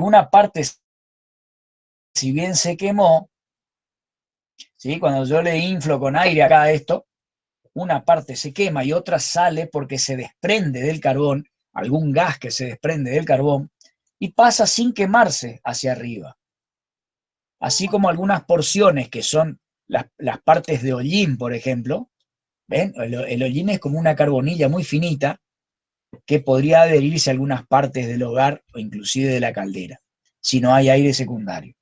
alguna parte, si bien se quemó, ¿sí? Cuando yo le inflo con aire acá a esto, una parte se quema y otra sale porque se desprende del carbón, algún gas que se desprende del carbón, y pasa sin quemarse hacia arriba. Así como algunas porciones que son las partes de hollín, por ejemplo, ¿ven? El hollín es como una carbonilla muy finita que podría adherirse a algunas partes del hogar o inclusive de la caldera, si no hay aire secundario.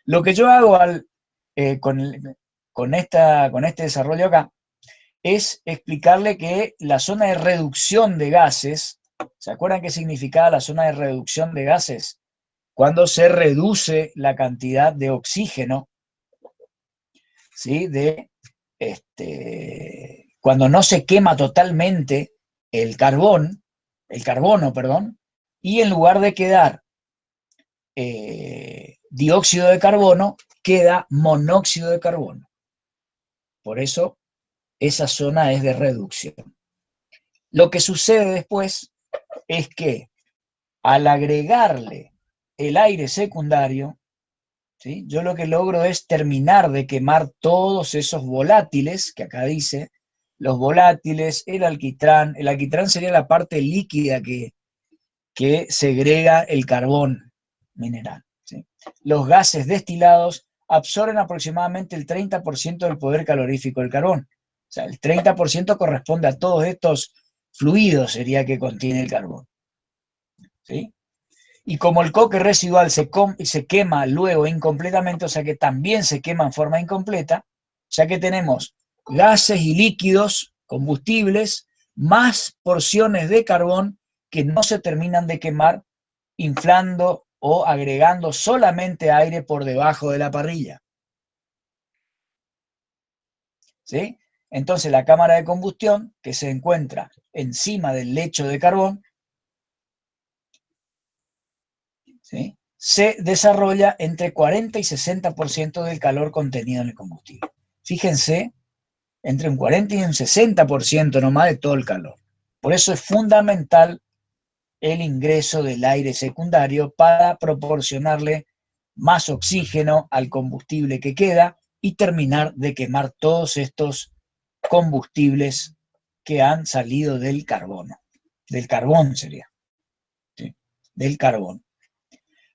Lo que yo hago con este desarrollo acá es explicarle que la zona de reducción de gases, ¿se acuerdan qué significaba la zona de reducción de gases? Cuando se reduce la cantidad de oxígeno, ¿sí? Cuando no se quema totalmente el carbono, perdón, y en lugar de quedar dióxido de carbono, queda monóxido de carbono. Por eso esa zona es de reducción. Lo que sucede después es que al agregarle el aire secundario, ¿sí? Yo lo que logro es terminar de quemar todos esos volátiles, que acá dice, los volátiles, el alquitrán sería la parte líquida que segrega el carbón mineral, ¿sí? Los gases destilados absorben aproximadamente el 30% del poder calorífico del carbón. O sea, el 30% corresponde a todos estos fluidos, sería que contiene el carbón, ¿sí? Y como el coque residual se quema luego incompletamente, o sea que también se quema en forma incompleta, ya que tenemos gases y líquidos, combustibles, más porciones de carbón que no se terminan de quemar inflando o agregando solamente aire por debajo de la parrilla, ¿sí? Entonces la cámara de combustión, que se encuentra encima del lecho de carbón, ¿sí? Se desarrolla entre 40 y 60% del calor contenido en el combustible. Fíjense, entre un 40 y un 60% nomás de todo el calor. Por eso es fundamental el ingreso del aire secundario para proporcionarle más oxígeno al combustible que queda y terminar de quemar todos estos combustibles que han salido del carbono. Del carbón sería, ¿sí? Del carbón.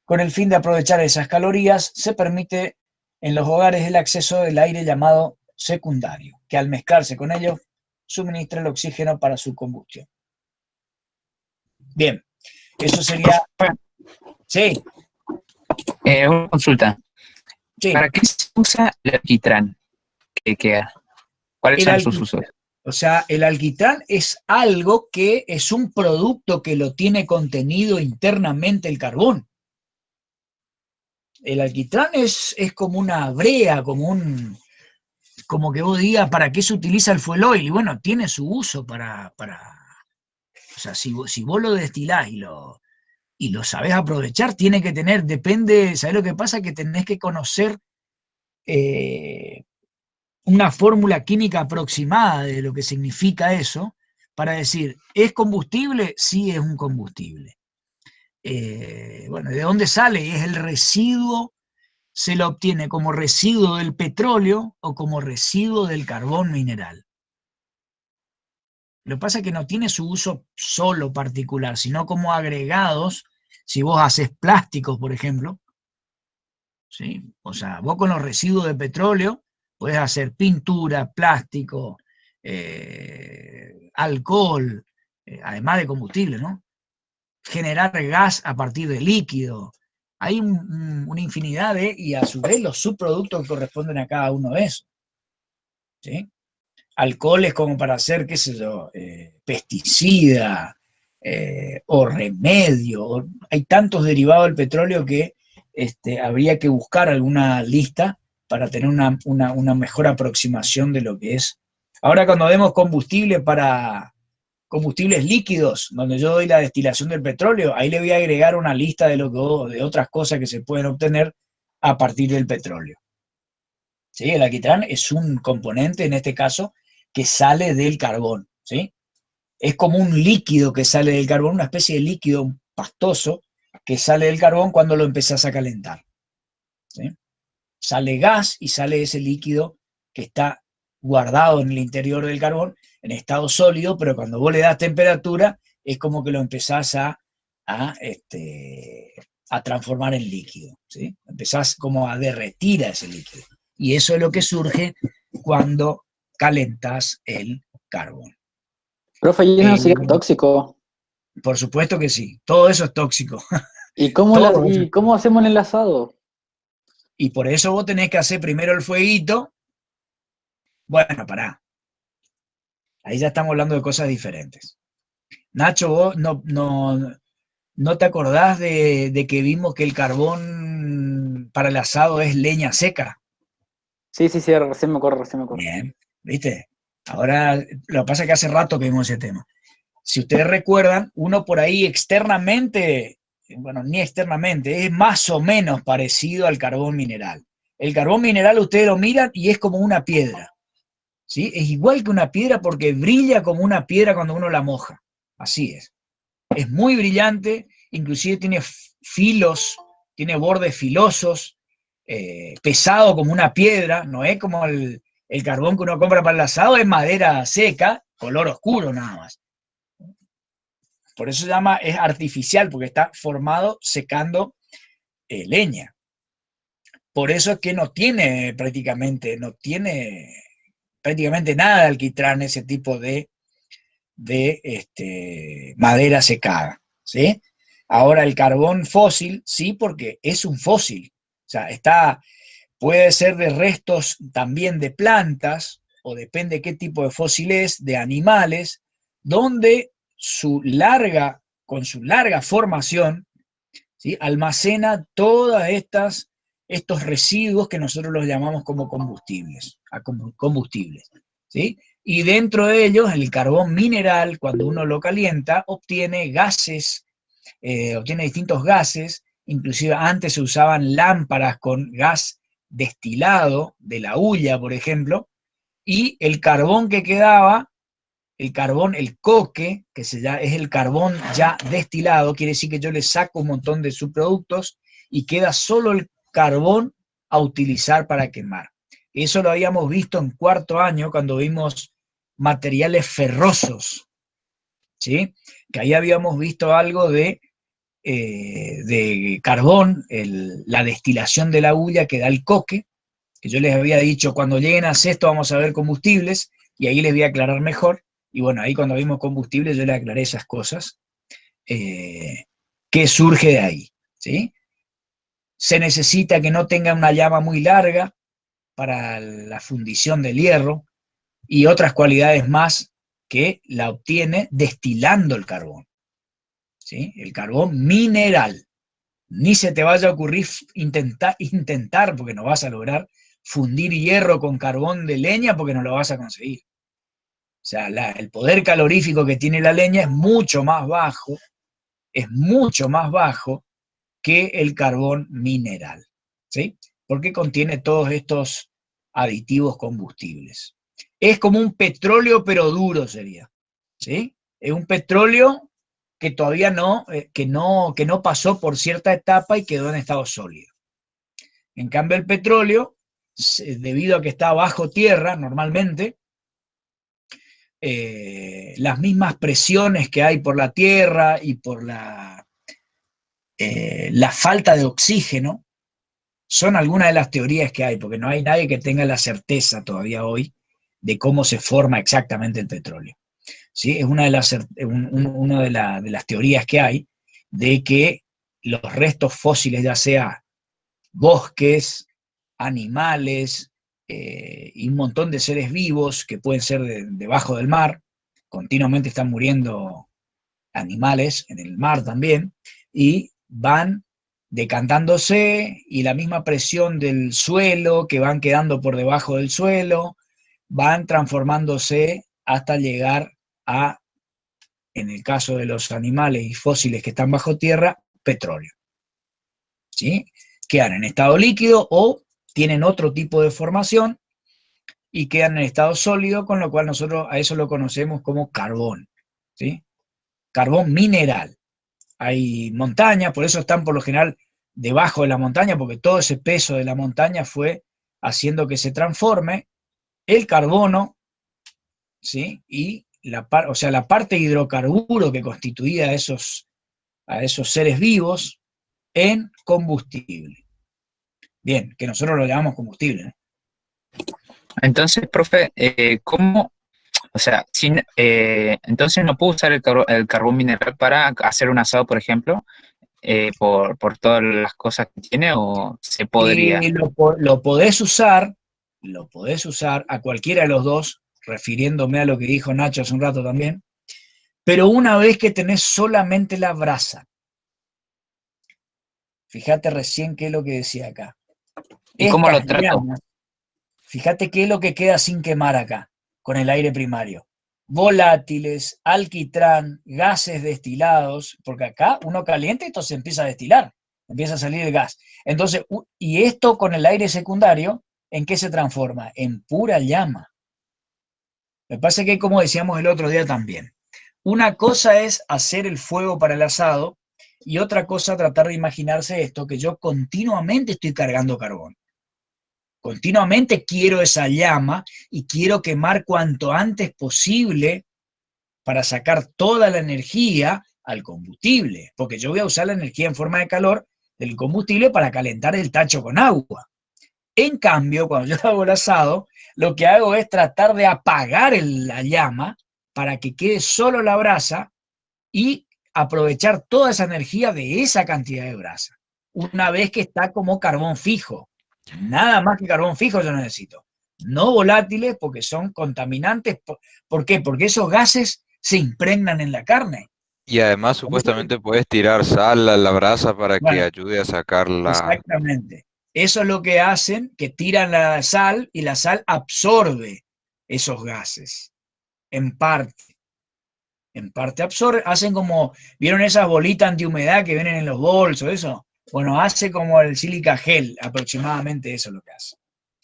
Con el fin de aprovechar esas calorías, se permite en los hogares el acceso del aire llamado secundario, que al mezclarse con ello suministra el oxígeno para su combustión. Bien, eso sería... Sí, Una consulta. sí. ¿Para qué se usa el alquitrán que queda? ¿Cuáles El son sus usos? alquitrán, o sea, el alquitrán es algo que es un producto que lo tiene contenido internamente el carbón. El alquitrán es como una brea, como que vos digas, ¿para qué se utiliza el fuel oil? Y bueno, tiene su uso o sea, si vos lo destilás y lo sabés aprovechar, tiene que tener, depende, ¿sabés lo que pasa? Que tenés que conocer eh, una fórmula química aproximada de lo que significa eso, para decir, ¿es combustible? Sí, es un combustible. Bueno, ¿de dónde sale? Es el residuo, se lo obtiene como residuo del petróleo o como residuo del carbón mineral. Lo que pasa es que no tiene su uso solo particular, sino como agregados. Si vos haces plásticos, por ejemplo, ¿sí? O sea, vos con los residuos de petróleo podés hacer pintura, plástico, alcohol, además de combustible, ¿no? Generar gas a partir de líquido. Hay una infinidad y a su vez los subproductos que corresponden a cada uno de esos, ¿sí? Alcoholes como para hacer, qué sé yo, pesticida o remedio. Hay tantos derivados del petróleo que habría que buscar alguna lista para tener una mejor aproximación de lo que es. Ahora cuando demos combustible para combustibles líquidos, donde yo doy la destilación del petróleo, ahí le voy a agregar una lista de otras cosas que se pueden obtener a partir del petróleo. ¿Sí? El alquitrán es un componente, en este caso, que sale del carbón, ¿sí? Es como un líquido que sale del carbón, una especie de líquido pastoso que sale del carbón cuando lo empezás a calentar. ¿Sí? Sale gas y sale ese líquido que está guardado en el interior del carbón en estado sólido, pero cuando vos le das temperatura es como que lo empezás a transformar en líquido. ¿Sí? Empezás como a derretir a ese líquido. Y eso es lo que surge cuando calentás el carbón. Profe, ¿y no sería tóxico? Por supuesto que sí, todo eso es tóxico. ¿Y cómo, Todo eso. ¿y cómo hacemos el asado? Y por eso vos tenés que hacer primero el fueguito. Bueno, pará. Ahí ya estamos hablando de cosas diferentes. Nacho, vos no te acordás de que vimos que el carbón para el asado es leña seca. Sí, recién me acuerdo. Bien, ¿viste? Ahora, lo que pasa es que hace rato que vimos ese tema. Si ustedes recuerdan, uno por ahí externamente, bueno, ni externamente, es más o menos parecido al carbón mineral. El carbón mineral ustedes lo miran y es como una piedra, ¿sí? Es igual que una piedra porque brilla como una piedra cuando uno la moja. Así es. Es muy brillante, inclusive tiene filos, tiene bordes filosos, pesado como una piedra, no es como el carbón que uno compra para el asado, es madera seca, color oscuro nada más. Por eso se llama, es artificial, porque está formado secando leña. Por eso es que no tiene prácticamente nada de alquitrán ese tipo de madera secada, ¿sí? Ahora el carbón fósil, sí, porque es un fósil. O sea, puede ser de restos también de plantas, o depende qué tipo de fósil es, de animales, donde con su larga formación, ¿sí? Almacena todas estos residuos que nosotros los llamamos como combustibles, ¿sí? Y dentro de ellos, el carbón mineral, cuando uno lo calienta, obtiene gases, obtiene distintos gases, inclusive antes se usaban lámparas con gas destilado de la hulla, por ejemplo, y el carbón que quedaba, el coque, es el carbón ya destilado, quiere decir que yo le saco un montón de subproductos y queda solo el carbón a utilizar para quemar. Eso lo habíamos visto en cuarto año cuando vimos materiales ferrosos, ¿sí? Que ahí habíamos visto algo de carbón, la destilación de la hulla que da el coque, que yo les había dicho, cuando lleguen a sexto vamos a ver combustibles, y ahí les voy a aclarar mejor, y bueno, ahí cuando vimos combustibles yo les aclaré esas cosas, que surge de ahí, ¿sí? Se necesita que no tenga una llama muy larga para la fundición del hierro, y otras cualidades más que la obtiene destilando el carbón, ¿sí? El carbón mineral. Ni se te vaya a ocurrir intentar, porque no vas a lograr fundir hierro con carbón de leña, porque no lo vas a conseguir. O sea, el poder calorífico que tiene la leña es mucho más bajo que el carbón mineral, ¿sí? Porque contiene todos estos aditivos combustibles. Es como un petróleo, pero duro sería, ¿sí? Es un petróleo que todavía que no pasó por cierta etapa y quedó en estado sólido. En cambio, el petróleo, debido a que está bajo tierra normalmente, las mismas presiones que hay por la tierra y por la falta de oxígeno son algunas de las teorías que hay, porque no hay nadie que tenga la certeza todavía hoy de cómo se forma exactamente el petróleo. ¿Sí? Es una de las teorías que hay de que los restos fósiles, ya sea bosques, animales y un montón de seres vivos que pueden ser debajo del mar, continuamente están muriendo animales en el mar también, y van decantándose, y la misma presión del suelo, que van quedando por debajo del suelo, van transformándose hasta llegar a, en el caso de los animales y fósiles que están bajo tierra, petróleo. ¿Sí? Quedan en estado líquido o tienen otro tipo de formación y quedan en estado sólido, con lo cual nosotros a eso lo conocemos como carbón, ¿sí? Carbón mineral. hay montañas, por eso están por lo general debajo de la montaña, porque todo ese peso de la montaña fue haciendo que se transforme el carbono, ¿sí? Y o sea, la parte hidrocarburo que constituía a esos seres vivos en combustible. Bien, que nosotros lo llamamos combustible, ¿no? Entonces, profe, ¿cómo? O sea, entonces no puedo usar el carbón mineral para hacer un asado, por ejemplo, por todas las cosas que tiene, o se podría. Lo podés usar a cualquiera de los dos, refiriéndome a lo que dijo Nacho hace un rato también, pero una vez que tenés solamente la brasa. Fíjate recién qué es lo que decía acá. ¿Y cómo lo Estas trato? llamas, fíjate qué es lo que queda sin quemar acá, con el aire primario. Volátiles, alquitrán, gases destilados, porque acá uno calienta y esto se empieza a destilar, empieza a salir el gas. Entonces, y esto con el aire secundario, ¿en qué se transforma? En pura llama. Me parece que, como decíamos el otro día también, una cosa es hacer el fuego para el asado y otra cosa tratar de imaginarse esto, que yo continuamente estoy cargando carbón. Continuamente quiero esa llama y quiero quemar cuanto antes posible para sacar toda la energía al combustible, porque yo voy a usar la energía en forma de calor del combustible para calentar el tacho con agua. En cambio, cuando yo hago el asado, lo que hago es tratar de apagar la llama para que quede solo la brasa y aprovechar toda esa energía de esa cantidad de brasa. Una vez que está como carbón fijo. Nada más que carbón fijo yo necesito. No volátiles porque son contaminantes. ¿Por qué? Porque esos gases se impregnan en la carne. Y además Por eso, supuestamente puedes tirar sal a la brasa para que bueno, ayude a sacarla. exactamente. Eso es lo que hacen, que tiran la sal y la sal absorbe esos gases, en parte. En parte absorbe, hacen como, ¿vieron esas bolitas antihumedad que vienen en los bolsos, eso? Bueno, hace como el sílica gel, aproximadamente eso es lo que hace.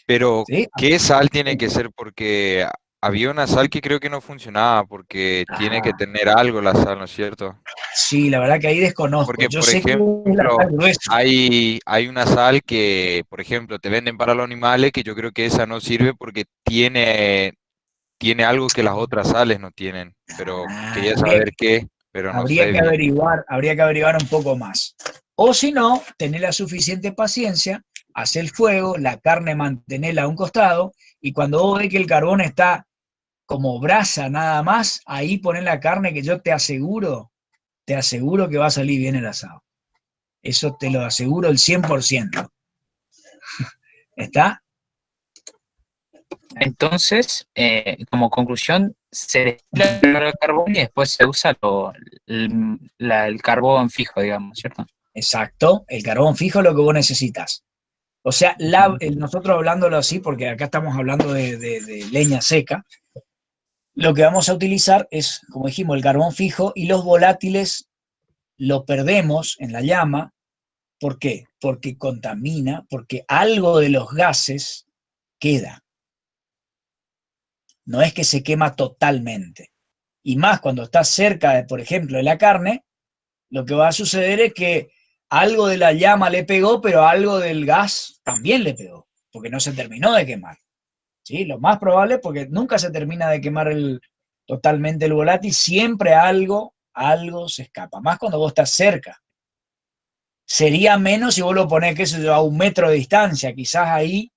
Pero, ¿Sí? ¿qué sal tiene que ser? Porque había una sal que creo que no funcionaba, porque tiene que Ah, tener algo la sal, ¿no es cierto? sí, la verdad que ahí desconozco. Porque, Yo por sé que es la ejemplo, sal gruesa. hay una sal que, por ejemplo, te venden para los animales, que yo creo que esa no sirve porque tiene algo que las otras sales no tienen. Pero Ah, quería saber qué, pero no sé bien. habría que averiguar un poco más. O si no, tener la suficiente paciencia, hacer el fuego, la carne mantenerla a un costado, y cuando vos ves que el carbón está como brasa nada más, ahí poner la carne que yo te aseguro que va a salir bien el asado. Eso te lo aseguro el 100%. ¿Está? Entonces, como conclusión, se destila primero el carbón y después se usa el carbón fijo, digamos, ¿cierto? Exacto. El carbón fijo es lo que vos necesitas. O sea, Ujú. nosotros hablándolo así, porque acá estamos hablando de leña seca, lo que vamos a utilizar es, como dijimos, el carbón fijo y los volátiles lo perdemos en la llama. ¿Por qué? Porque contamina, porque algo de los gases queda. No es que se quema totalmente. Y más cuando está cerca, por ejemplo, de la carne, lo que va a suceder es que algo de la llama le pegó, pero algo del gas también le pegó, porque no se terminó de quemar. ¿Sí? Lo más probable, porque nunca se termina de quemar totalmente el volátil, siempre algo se escapa, más cuando vos estás cerca. Sería menos si vos lo ponés, qué sé yo, a 1 metro de distancia, quizás ahí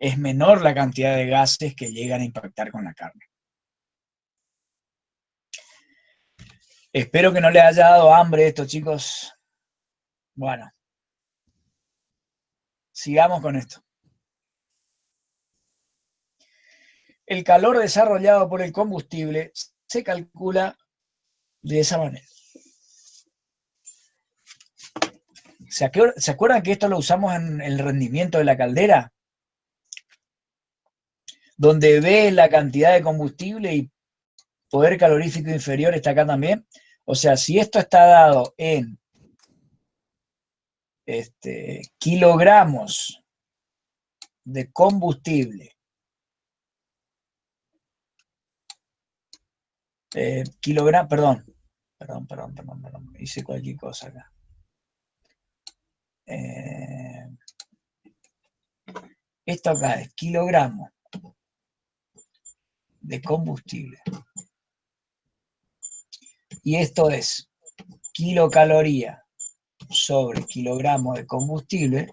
es menor la cantidad de gases que llegan a impactar con la carne. Espero que no les haya dado hambre esto, chicos. Bueno, sigamos con esto. El calor desarrollado por el combustible se calcula de esa manera. ¿Se acuerdan que esto lo usamos en el rendimiento de la caldera? Donde ve la cantidad de combustible y poder calorífico inferior está acá también. O sea, si esto está dado en kilogramos de combustible, perdón, Perdón. Hice cualquier cosa acá. Esto acá es kilogramos de combustible. Y esto es kilocaloría sobre kilogramo de combustible.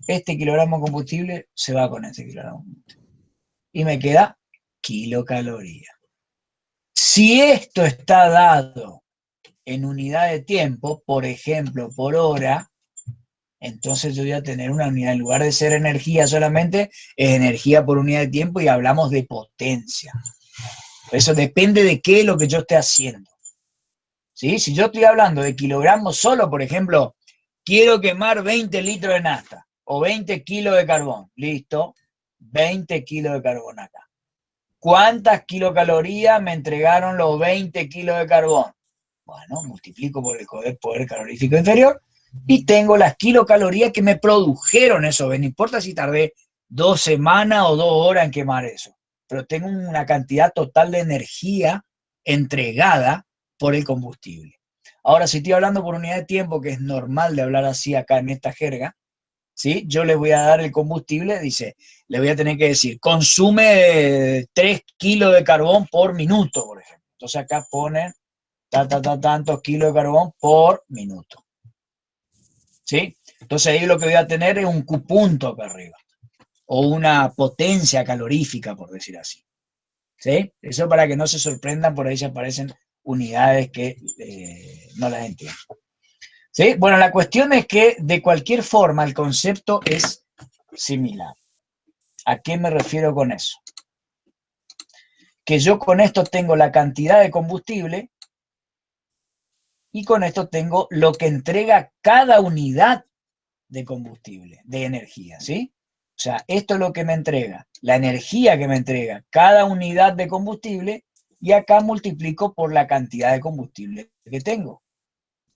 Este kilogramo de combustible se va con este kilogramo. Y me queda kilocaloría. Si esto está dado en unidad de tiempo, por ejemplo, por hora, entonces yo voy a tener una unidad, en lugar de ser energía solamente, es energía por unidad de tiempo y hablamos de potencia. Eso depende de qué es lo que yo esté haciendo. ¿Sí? Si yo estoy hablando de kilogramos solo, por ejemplo, quiero quemar 20 litros de nafta o 20 kilos de carbón, listo, 20 kilos de carbón acá. ¿Cuántas kilocalorías me entregaron los 20 kilos de carbón? Bueno, multiplico por el poder calorífico inferior y tengo las kilocalorías que me produjeron eso. No importa si tardé 2 semanas o 2 horas en quemar eso, pero tengo una cantidad total de energía entregada por el combustible. Ahora, si estoy hablando por unidad de tiempo, que es normal de hablar así acá en esta jerga, ¿sí? Yo le voy a dar el combustible, dice, le voy a tener que decir, consume 3 kilos de carbón por minuto, por ejemplo. Entonces acá ponen tantos kilos de carbón por minuto. ¿Sí? Entonces ahí lo que voy a tener es un Q punto acá arriba, o una potencia calorífica, por decir así. ¿Sí? Eso para que no se sorprendan, por ahí se aparecen unidades que no las entiendo. ¿Sí? Bueno, la cuestión es que de cualquier forma el concepto es similar. ¿A qué me refiero con eso? Que yo con esto tengo la cantidad de combustible y con esto tengo lo que entrega cada unidad de combustible, de energía, ¿sí? O sea, esto es lo que me entrega, la energía que me entrega cada unidad de combustible y acá multiplico por la cantidad de combustible que tengo.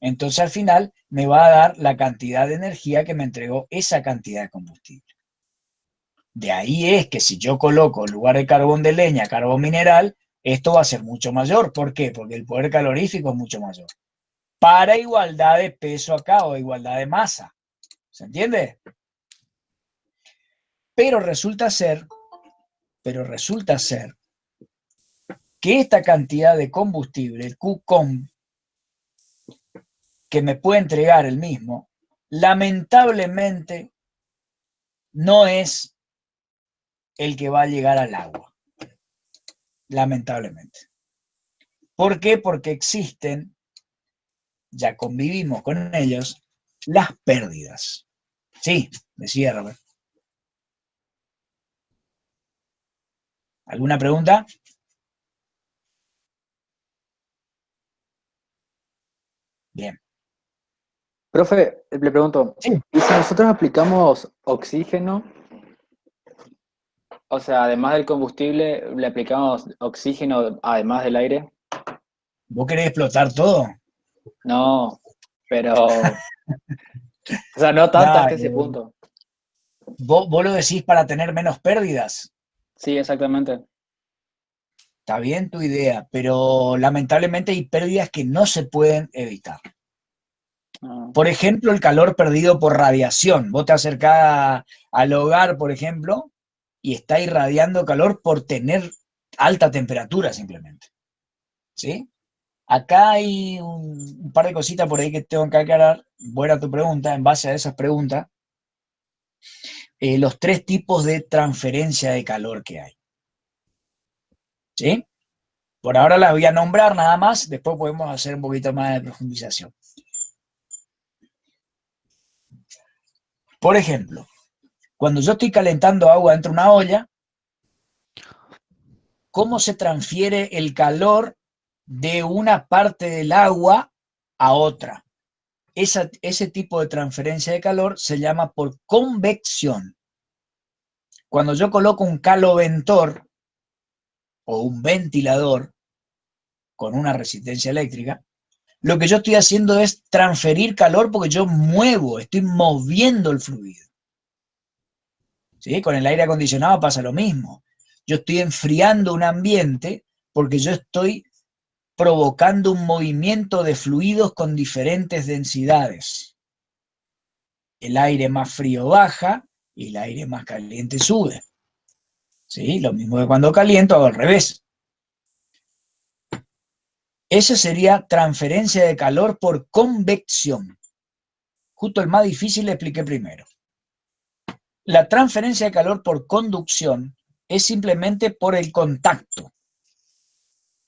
Entonces al final me va a dar la cantidad de energía que me entregó esa cantidad de combustible. De ahí es que si yo coloco en lugar de carbón de leña, carbón mineral, esto va a ser mucho mayor. ¿Por qué? Porque el poder calorífico es mucho mayor. Para igualdad de peso acá o igualdad de masa. ¿Se entiende? Pero resulta ser que esta cantidad de combustible, el Qcom, que me puede entregar el mismo, lamentablemente no es el que va a llegar al agua. Lamentablemente. ¿Por qué? Porque existen, ya convivimos con ellos, las pérdidas. Sí, decía Robert. ¿Alguna pregunta? Bien. Profe, le pregunto, Sí. ¿y si nosotros aplicamos oxígeno? O sea, además del combustible, le aplicamos oxígeno además del aire. ¿Vos querés explotar todo? No, pero, o sea, no tanto hasta ese Dale. punto. ¿Vos lo decís para tener menos pérdidas? Sí, exactamente. Está bien tu idea, pero lamentablemente hay pérdidas que no se pueden evitar. Ah, Por ejemplo, el calor perdido por radiación. Vos te acercás al hogar, por ejemplo, y está irradiando calor por tener alta temperatura simplemente. ¿Sí? Acá hay un par de cositas por ahí que tengo que aclarar. Buena tu pregunta, en base a esas preguntas. Los 3 tipos de transferencia de calor que hay. ¿Sí? Por ahora las voy a nombrar nada más, después podemos hacer un poquito más de profundización. Por ejemplo, cuando yo estoy calentando agua dentro de una olla, ¿cómo se transfiere el calor de una parte del agua a otra? Ese tipo de transferencia de calor se llama por convección. Cuando yo coloco un caloventor o un ventilador con una resistencia eléctrica, lo que yo estoy haciendo es transferir calor porque yo estoy moviendo el fluido. ¿Sí? Con el aire acondicionado pasa lo mismo. Yo estoy enfriando un ambiente porque yo estoy provocando un movimiento de fluidos con diferentes densidades. El aire más frío baja y el aire más caliente sube. ¿Sí? Lo mismo que cuando caliento hago al revés. Eso sería transferencia de calor por convección. Justo el más difícil le expliqué primero. La transferencia de calor por conducción es simplemente por el contacto.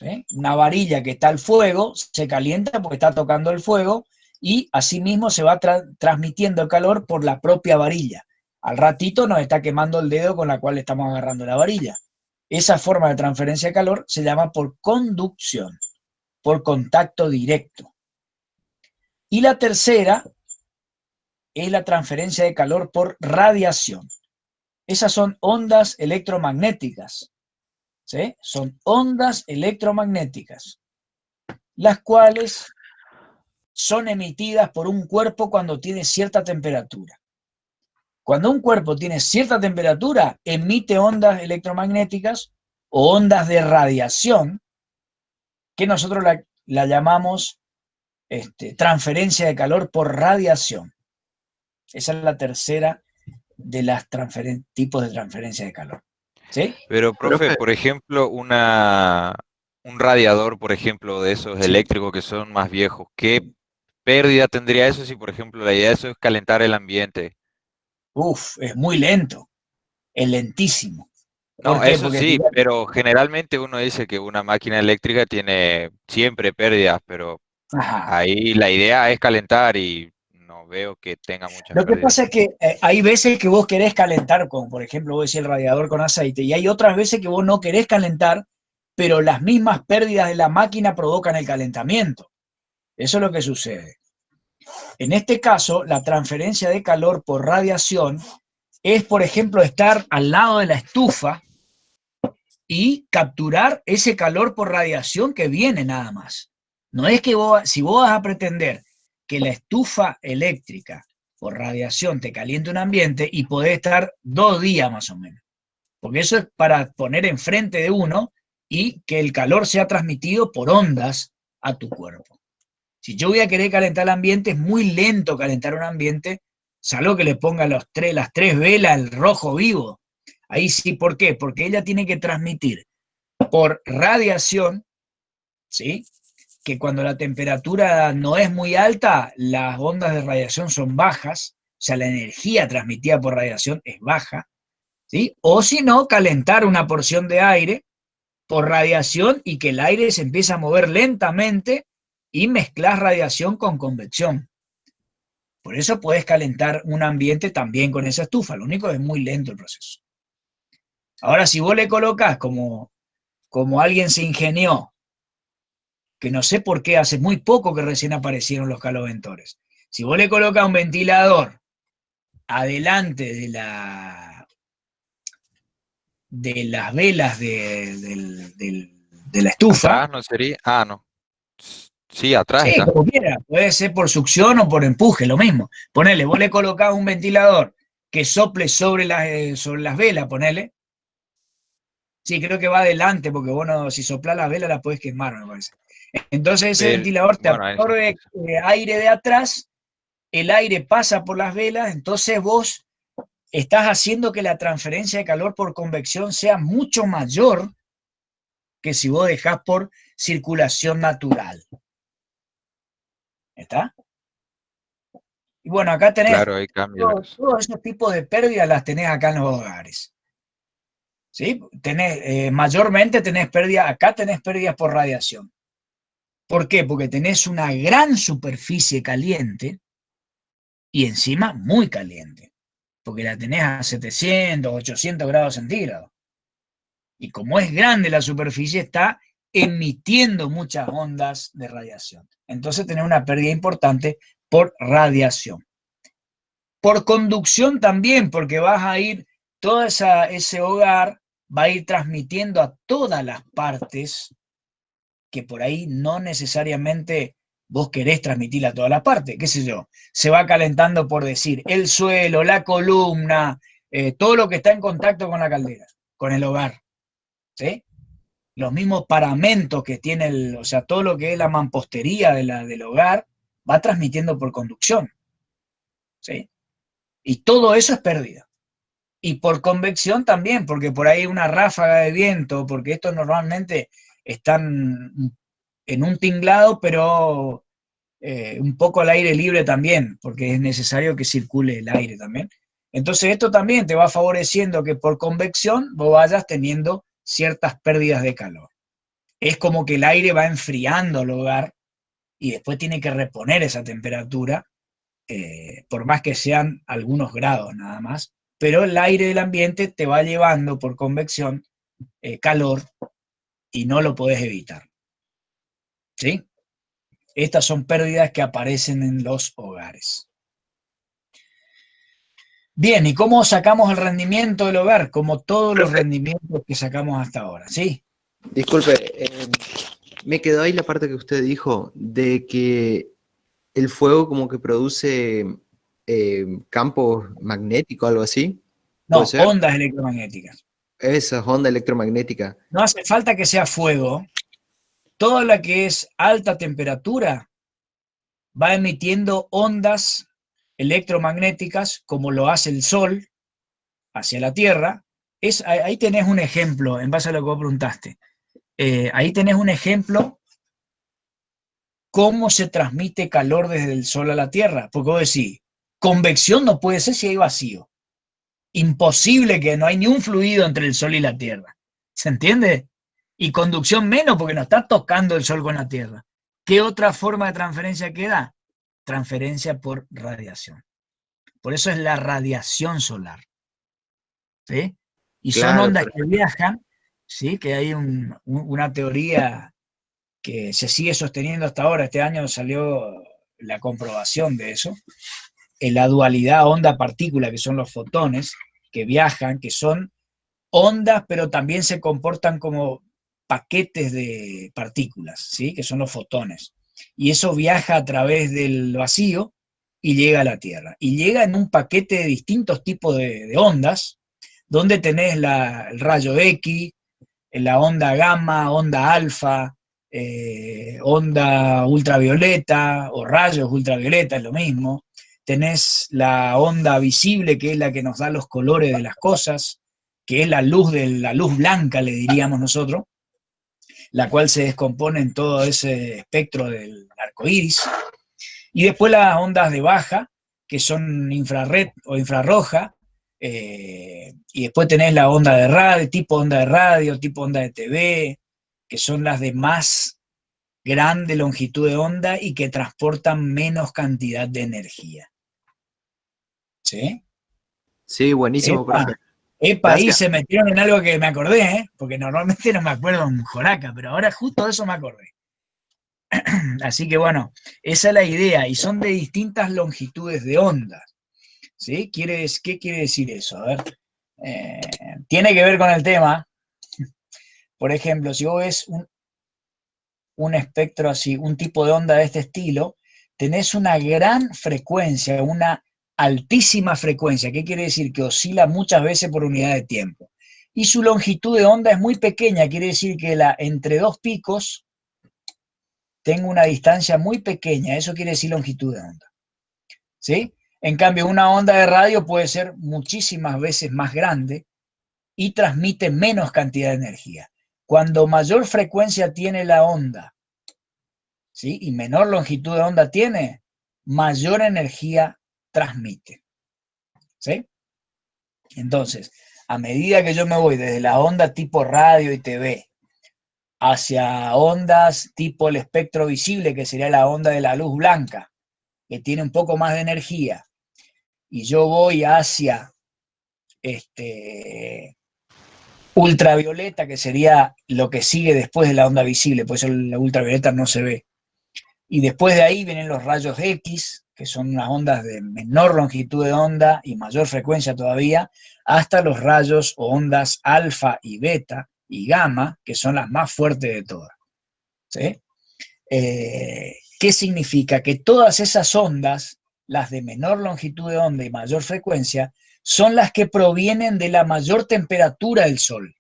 ¿Sí? Una varilla que está al fuego se calienta porque está tocando el fuego y asimismo se va transmitiendo el calor por la propia varilla. Al ratito nos está quemando el dedo con la cual estamos agarrando la varilla. Esa forma de transferencia de calor se llama por conducción, por contacto directo. Y la tercera es la transferencia de calor por radiación. Esas son ondas electromagnéticas. ¿Sí? Son ondas electromagnéticas, las cuales son emitidas por un cuerpo cuando tiene cierta temperatura. Cuando un cuerpo tiene cierta temperatura, emite ondas electromagnéticas o ondas de radiación, que nosotros la llamamos transferencia de calor por radiación. Esa es la tercera de los tipos de transferencia de calor. ¿Sí? Pero, profe, por ejemplo, un radiador, por ejemplo, de esos Sí. eléctricos que son más viejos, ¿qué pérdida tendría eso si, por ejemplo, la idea de eso es calentar el ambiente? Es muy lento, es lentísimo. ¿Por No, qué? eso Porque sí, pero generalmente uno dice que una máquina eléctrica tiene siempre pérdidas, pero ajá. ahí la idea es calentar y no veo que tenga muchas Lo que pérdidas. pasa es que hay veces que vos querés calentar con, por ejemplo, vos decís el radiador con aceite, y hay otras veces que vos no querés calentar, pero las mismas pérdidas de la máquina provocan el calentamiento. Eso es lo que sucede. En este caso, la transferencia de calor por radiación es, por ejemplo, estar al lado de la estufa y capturar ese calor por radiación que viene nada más. No es que si vos vas a pretender que la estufa eléctrica por radiación te caliente un ambiente y podés estar 2 días más o menos, porque eso es para poner enfrente de uno y que el calor sea transmitido por ondas a tu cuerpo. Si yo voy a querer calentar el ambiente, es muy lento calentar un ambiente, salvo que le ponga las 3 velas, el rojo vivo. Ahí sí, ¿por qué? Porque ella tiene que transmitir por radiación, ¿sí? Que cuando la temperatura no es muy alta, las ondas de radiación son bajas, o sea, la energía transmitida por radiación es baja, ¿sí? O si no, calentar una porción de aire por radiación y que el aire se empieza a mover lentamente y mezclar radiación con convección. Por eso puedes calentar un ambiente también con esa estufa, lo único es muy lento el proceso. Ahora, si vos le colocas como alguien se ingenió, que no sé por qué, hace muy poco que recién aparecieron los caloventores. Si vos le colocas un ventilador adelante de las velas de la estufa, ¿Atrás no sería? Ah, no. Sí, atrás sí, está. como quiera, puede ser por succión o por empuje, lo mismo. Ponele, vos le colocás un ventilador que sople sobre las velas, ponele. Sí, creo que va adelante, porque bueno, si soplás las velas la podés quemar, me parece. Entonces ese Pero, ventilador te bueno, ahí sí. absorbe aire de atrás, el aire pasa por las velas, entonces vos estás haciendo que la transferencia de calor por convección sea mucho mayor que si vos dejás por circulación natural. ¿Está? Y bueno, acá tenés Claro, ahí cambia la cosa. todos esos tipos de pérdidas las tenés acá en los hogares. ¿Sí? Mayormente tenés pérdidas, acá tenés pérdidas por radiación. ¿Por qué? Porque tenés una gran superficie caliente y encima muy caliente, porque la tenés a 700, 800 grados centígrados. Y como es grande la superficie, está emitiendo muchas ondas de radiación. Entonces tenés una pérdida importante por radiación. Por conducción también, porque vas a ir, todo ese hogar va a ir transmitiendo a todas las partes que por ahí no necesariamente vos querés transmitir a todas las partes, qué sé yo, se va calentando por decir el suelo, la columna, todo lo que está en contacto con la caldera, con el hogar, ¿sí? los mismos paramentos que tiene o sea, todo lo que es la mampostería del hogar, va transmitiendo por conducción, ¿sí? Y todo eso es pérdida. Y por convección también, porque por ahí una ráfaga de viento, porque estos normalmente están en un tinglado, pero un poco al aire libre también, porque es necesario que circule el aire también. Entonces esto también te va favoreciendo que por convección vos vayas teniendo ciertas pérdidas de calor. Es como que el aire va enfriando el hogar y después tiene que reponer esa temperatura, por más que sean algunos grados nada más, pero el aire del ambiente te va llevando por convección calor y no lo podés evitar. ¿Sí? Estas son pérdidas que aparecen en los hogares. Bien, ¿y cómo sacamos el rendimiento del hogar? Como todos los rendimientos que sacamos hasta ahora, ¿sí? Disculpe, me quedó ahí la parte que usted dijo de que el fuego como que produce campos magnéticos, algo así. ¿Puede No, ser? ondas electromagnéticas. Esas ondas electromagnéticas. No hace falta que sea fuego. Toda la que es alta temperatura va emitiendo ondas electromagnéticas como lo hace el Sol hacia la Tierra. Ahí tenés un ejemplo, en base a lo que vos preguntaste. Ahí tenés un ejemplo cómo se transmite calor desde el Sol a la Tierra. Porque vos decís, convección no puede ser si hay vacío. Imposible, que no hay ni un fluido entre el Sol y la Tierra. ¿Se entiende? Y conducción menos, porque no está tocando el Sol con la Tierra. ¿Qué otra forma de transferencia queda? Transferencia por radiación. Por eso es la radiación solar. ¿Sí? Y son Claro, ondas que viajan, ¿sí? Que hay una teoría que se sigue sosteniendo hasta ahora. Este año salió la comprobación de eso. En la dualidad onda-partícula, que son los fotones, que viajan, que son ondas, pero también se comportan como paquetes de partículas, ¿sí? Que son los fotones. Y eso viaja a través del vacío y llega a la Tierra. Y llega en un paquete de distintos tipos de ondas, donde tenés el rayo X, la onda gamma, onda alfa, onda ultravioleta o rayos ultravioleta, es lo mismo. Tenés la onda visible, que es la que nos da los colores de las cosas, que es la luz blanca, le diríamos nosotros, la cual se descompone en todo ese espectro del arco iris. Y después las ondas de baja, que son infrarred o infrarroja, y después tenés la onda de radio, tipo onda de TV, que son las de más grande longitud de onda y que transportan menos cantidad de energía. ¿Sí? sí, buenísimo, Epa, profe. ahí Gracias. se metieron en algo que me acordé, porque normalmente no me acuerdo en Joraca, pero ahora justo de eso me acordé. Así que bueno, esa es la idea, y son de distintas longitudes de onda. ¿Sí? ¿Qué quiere decir eso? A ver, tiene que ver con el tema. Por ejemplo, si vos ves un espectro así, un tipo de onda de este estilo, tenés una gran frecuencia, una altísima frecuencia. ¿Qué quiere decir? Que oscila muchas veces por unidad de tiempo. Y su longitud de onda es muy pequeña, quiere decir que entre dos picos tengo una distancia muy pequeña, eso quiere decir longitud de onda. ¿Sí? En cambio, una onda de radio puede ser muchísimas veces más grande y transmite menos cantidad de energía. Cuando mayor frecuencia tiene la onda, ¿sí? Y menor longitud de onda tiene, mayor energía transmite. ¿Sí? Entonces, a medida que yo me voy desde la onda tipo radio y TV hacia ondas tipo el espectro visible, que sería la onda de la luz blanca, que tiene un poco más de energía, y yo voy hacia ultravioleta, que sería lo que sigue después de la onda visible, por eso la ultravioleta no se ve. Y después de ahí vienen los rayos X, que son unas ondas de menor longitud de onda y mayor frecuencia todavía, hasta los rayos o ondas alfa y beta y gamma, que son las más fuertes de todas. ¿Sí? ¿Qué significa? Que todas esas ondas, las de menor longitud de onda y mayor frecuencia, son las que provienen de la mayor temperatura del Sol.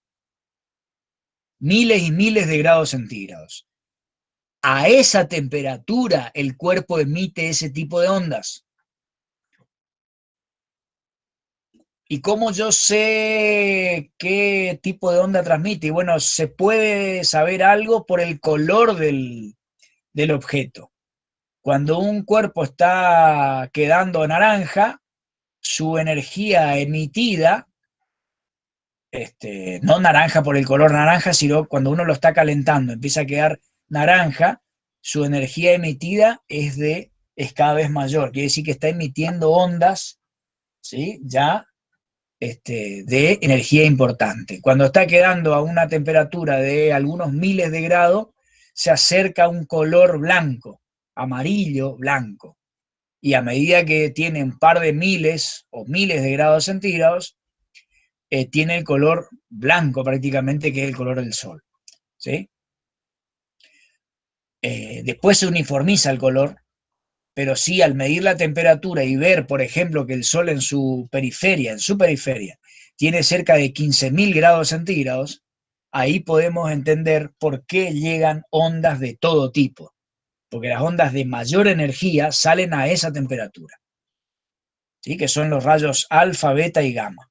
miles y miles de grados centígrados. A esa temperatura el cuerpo emite ese tipo de ondas. ¿Y cómo yo sé qué tipo de onda transmite? Y bueno, se puede saber algo por el color del objeto. Cuando un cuerpo está quedando naranja, su energía emitida, no naranja por el color naranja, sino cuando uno lo está calentando, empieza a quedar naranja, su energía emitida es cada vez mayor. Quiere decir que está emitiendo ondas, ¿sí? Ya de energía importante. Cuando está quedando a una temperatura de algunos miles de grados, se acerca a un color blanco, amarillo, blanco. Y a medida que tiene un par de miles o miles de grados centígrados, tiene el color blanco prácticamente, que es el color del sol. ¿Sí? Después se uniformiza el color, pero sí, al medir la temperatura y ver, por ejemplo, que el sol en su periferia, tiene cerca de 15.000 grados centígrados, ahí podemos entender por qué llegan ondas de todo tipo, porque las ondas de mayor energía salen a esa temperatura, ¿sí? Que son los rayos alfa, beta y gamma.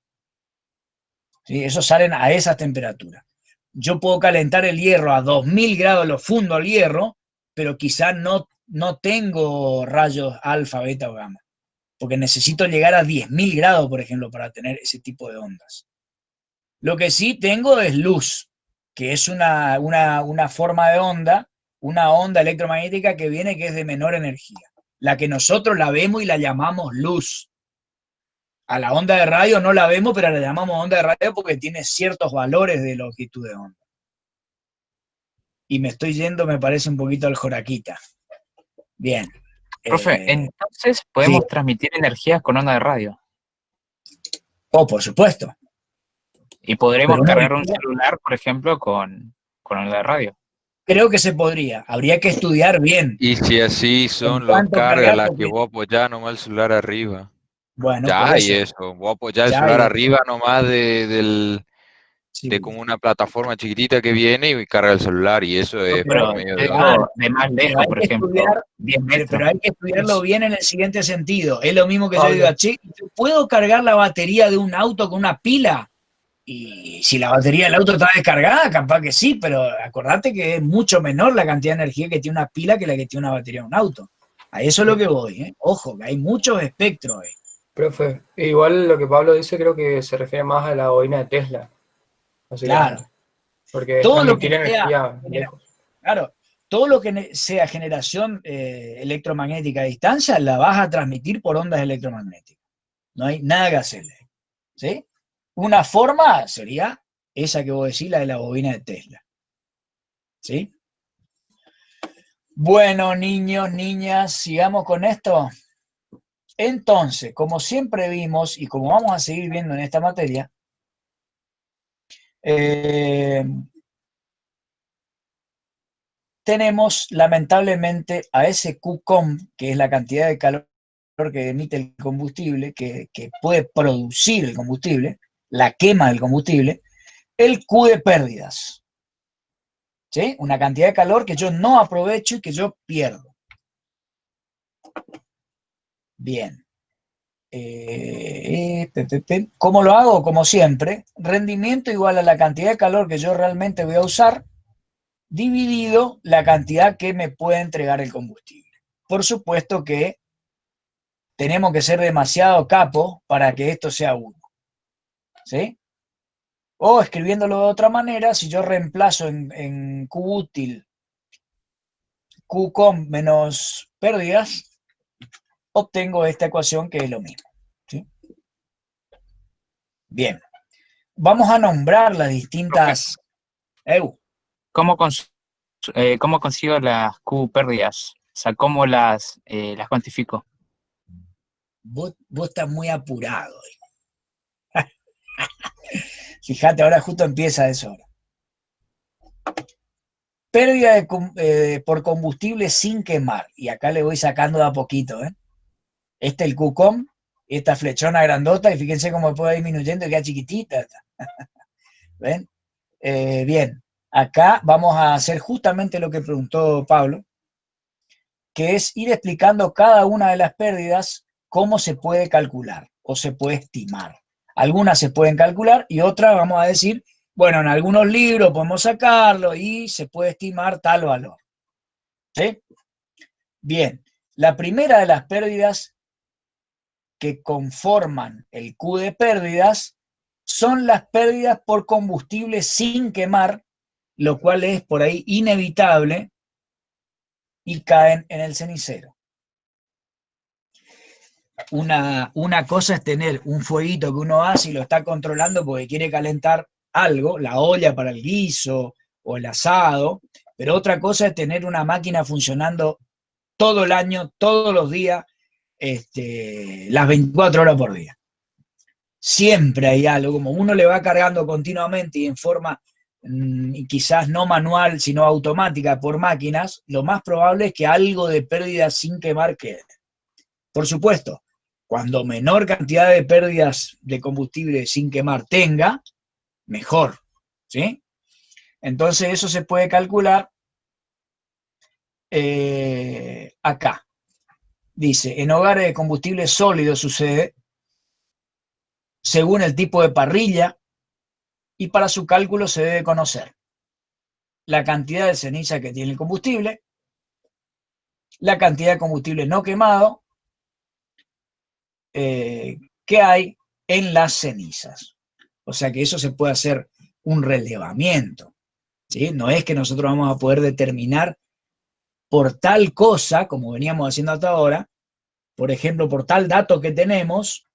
¿Sí? Esos salen a esas temperaturas. Yo puedo calentar el hierro a 2.000 grados, lo fundo al hierro, pero quizás no tengo rayos alfa, beta o gamma, porque necesito llegar a 10.000 grados, por ejemplo, para tener ese tipo de ondas. Lo que sí tengo es luz, que es una forma de onda, una onda electromagnética que viene que es de menor energía, la que nosotros la vemos y la llamamos luz. A la onda de radio no la vemos, pero la llamamos onda de radio porque tiene ciertos valores de longitud de onda. Y me estoy yendo, me parece, un poquito al Joraquita. Bien. Profe, entonces podemos transmitir energías con onda de radio. Oh, por supuesto. Y podremos Pero cargar un celular, por ejemplo, con onda de radio. Creo que se podría. Habría que estudiar bien. Y si así En son los cuánto cargas, cargar, las que porque, vos apoyás nomás el celular arriba. bueno, Ya por hay eso. eso. Vos apoyás el Ya celular hay. arriba nomás de Sí. como una plataforma chiquitita que viene y carga el celular. Y eso No, es pero por medio de onda. digo, de más Pero lejos, hay por que ejemplo, estudiar, 10 metros. pero hay que estudiarlo bien en el siguiente sentido. Es lo mismo que yo Pablo. diga, che, ¿puedo cargar la batería de un auto con una pila? Y si la batería del auto está descargada, capaz que sí, pero acordate que es mucho menor la cantidad de energía que tiene una pila que la que tiene una batería de un auto. A eso es lo que voy, ¿eh? Ojo, que hay muchos espectros ahí. Profe, igual lo que Pablo dice creo que se refiere más a la bobina de Tesla. Claro. Porque es Todo lo que transmitir sea, energía lejos. claro, todo lo que sea generación electromagnética a distancia la vas a transmitir por ondas electromagnéticas. No hay nada que hacerle. ¿Sí? Una forma sería esa que vos decís, la de la bobina de Tesla. ¿Sí? Bueno, niños, niñas, sigamos con esto. Entonces, como siempre vimos y como vamos a seguir viendo en esta materia, tenemos lamentablemente a ese QCOM, que es la cantidad de calor que emite el combustible, que puede producir el combustible, la quema del combustible, el Q de pérdidas. ¿Sí? Una cantidad de calor que yo no aprovecho y que yo pierdo. Bien. ¿Cómo lo hago? Como siempre, rendimiento igual a la cantidad de calor que yo realmente voy a usar, dividido la cantidad que me puede entregar el combustible. Por supuesto que tenemos que ser demasiado capos para que esto sea 1. ¿Sí? O escribiéndolo de otra manera, si yo reemplazo en Q útil Q con menos pérdidas, obtengo esta ecuación que es lo mismo. ¿Sí? Bien. Vamos a nombrar las distintas... ¿Cómo consigo las Q pérdidas? O sea, ¿cómo las cuantifico? Vos estás muy apurado. Fíjate, ahora justo empieza eso. Pérdida por combustible sin quemar. Y acá le voy sacando de a poquito. Este es el QCOM, esta flechona grandota, y fíjense cómo puede ir disminuyendo y queda chiquitita. ¿Ven? Bien. Acá vamos a hacer justamente lo que preguntó Pablo, que es ir explicando cada una de las pérdidas, cómo se puede calcular o se puede estimar. Algunas se pueden calcular y otras vamos a decir, bueno, en algunos libros podemos sacarlo y se puede estimar tal valor. ¿Sí? Bien, la primera de las pérdidas que conforman el Q de pérdidas son las pérdidas por combustible sin quemar, lo cual es por ahí inevitable y caen en el cenicero. Una cosa es tener un fueguito que uno hace y lo está controlando porque quiere calentar algo, la olla para el guiso o el asado, pero otra cosa es tener una máquina funcionando todo el año, todos los días, las 24 horas por día. Siempre hay algo, como uno le va cargando continuamente y en forma quizás no manual, sino automática por máquinas, lo más probable es que algo de pérdida sin quemar quede. Por supuesto, cuando menor cantidad de pérdidas de combustible sin quemar tenga, mejor, ¿sí? Entonces eso se puede calcular acá. Dice, en hogares de combustible sólido sucede según el tipo de parrilla y para su cálculo se debe conocer la cantidad de ceniza que tiene el combustible, la cantidad de combustible no quemado que hay en las cenizas. O sea que eso se puede hacer un relevamiento, ¿sí? No es que nosotros vamos a poder determinar por tal cosa, como veníamos haciendo hasta ahora, por ejemplo, por tal dato que tenemos,